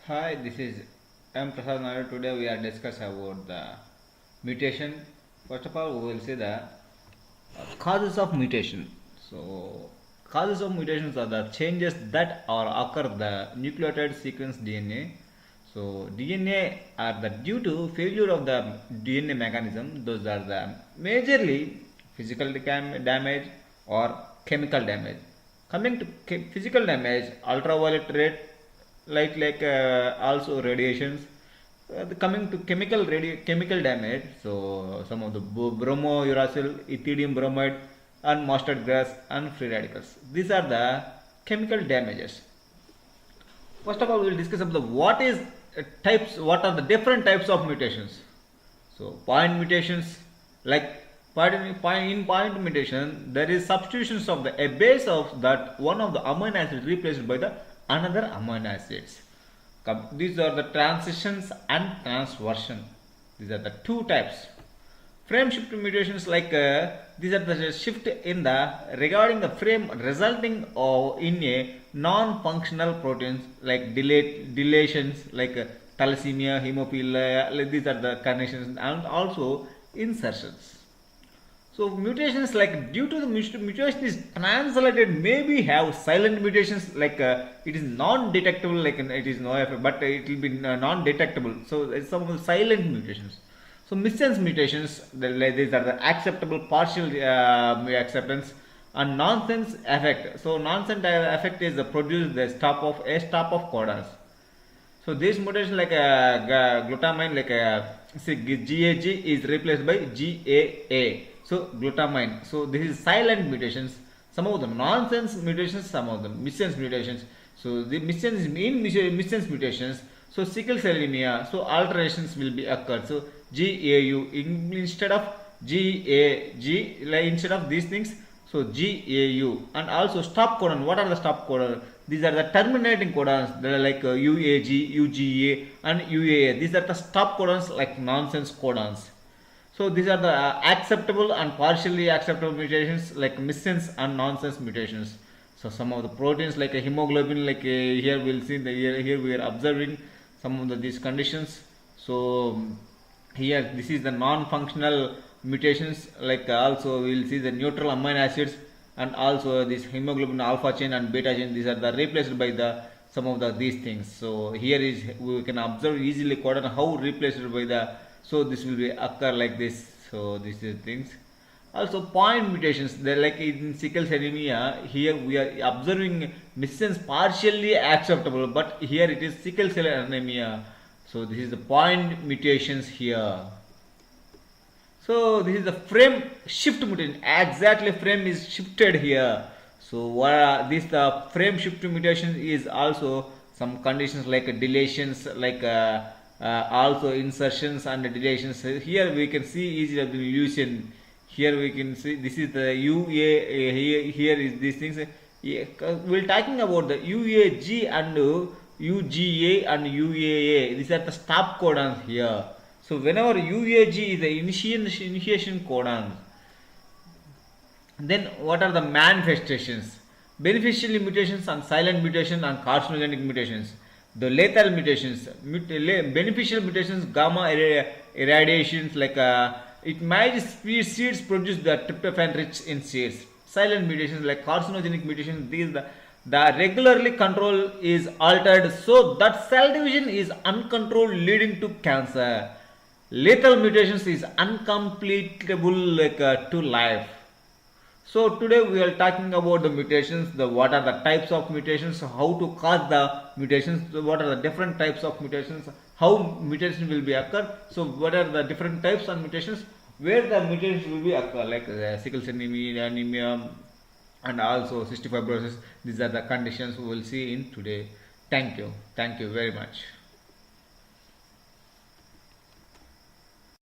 Hi, this is M. Prasad Nair. Today we are discussing about the mutation. First of all, we will see the causes of mutation. So, causes of mutations are the changes that are occur the nucleotide sequence DNA. So, DNA are the due to failure of the DNA mechanism. Those are the majorly physical damage or chemical damage. Coming to physical damage, ultraviolet ray also radiations. Coming to chemical damage, so some of the bromo uracil, ethidium bromide, and mustard gas and free radicals. These are the chemical damages. First of all, we will discuss about what are the different types of mutations. So point mutations, like in point mutation, there is substitutions of a base of that one of the amino acids replaced by the another amino acids. These are the transitions and transversion. These are the two types. Frame shift mutations, these are the shift in the regarding the frame resulting in a non-functional proteins like deletions like thalassemia, hemophilia. These are the conditions, and also insertions. So mutations like due to the mutation is translated maybe have silent mutations it is non-detectable it is no effect, but it will be non-detectable. So it's some of the silent mutations. So missense mutations, these are the acceptable partial acceptance and nonsense effect. So nonsense effect is produced the stop of codons. So this mutation glutamine GAG is replaced by GAA. So glutamine. So this is silent mutations. Some of the nonsense mutations, some of the missense mutations. So the missense missense mutations. So sickle cell anemia. So alterations will be occurred. So GAU instead of GAG, instead of these things. So GAU, and also stop codon. What are the stop codon? These are the terminating codons. They are like UAG, UGA, and UAA. These are the stop codons, like nonsense codons. So these are the acceptable and partially acceptable mutations, like missense and nonsense mutations. So some of the proteins like a hemoglobin, here we'll see here we are observing some of these conditions. So here this is the non-functional mutations, also we will see the neutral amino acids, and also this hemoglobin alpha chain and beta chain. These are the replaced by the some of these things. So here is we can observe easily codon how replaced by the, so this will be occur like this. So this is things. Also point mutations, they're like in sickle cell anemia. Here we are observing missense partially acceptable, but here it is sickle cell anemia. So this is the point mutations here. So this is the frame shift mutation. Exactly, frame is shifted here. So what this the frame shift mutation is also some conditions like deletions, also insertions and deletions. Here we can see easily the illusion. Here we can see this is the UA. Here is these things. We're talking about the UAG and UGA and UAA. These are the stop codons here. So whenever UAG is the initiation codon, then what are the manifestations? Beneficial mutations and silent mutation and carcinogenic mutations. The lethal mutations, beneficial mutations, gamma irradiations, it might seeds produce the tryptophan rich in seeds. Silent mutations like carcinogenic mutations, these the regularly control is altered so that cell division is uncontrolled leading to cancer. Lethal mutations is uncompletable to life. So today we are talking about the mutations, what are the types of mutations, how to cause the mutations, what are the different types of mutations, how mutations will be occur. So what are the different types of mutations, where the mutations will be occur, like sickle cell anemia, and also cystic fibrosis. These are the conditions we will see in today. Thank you very much.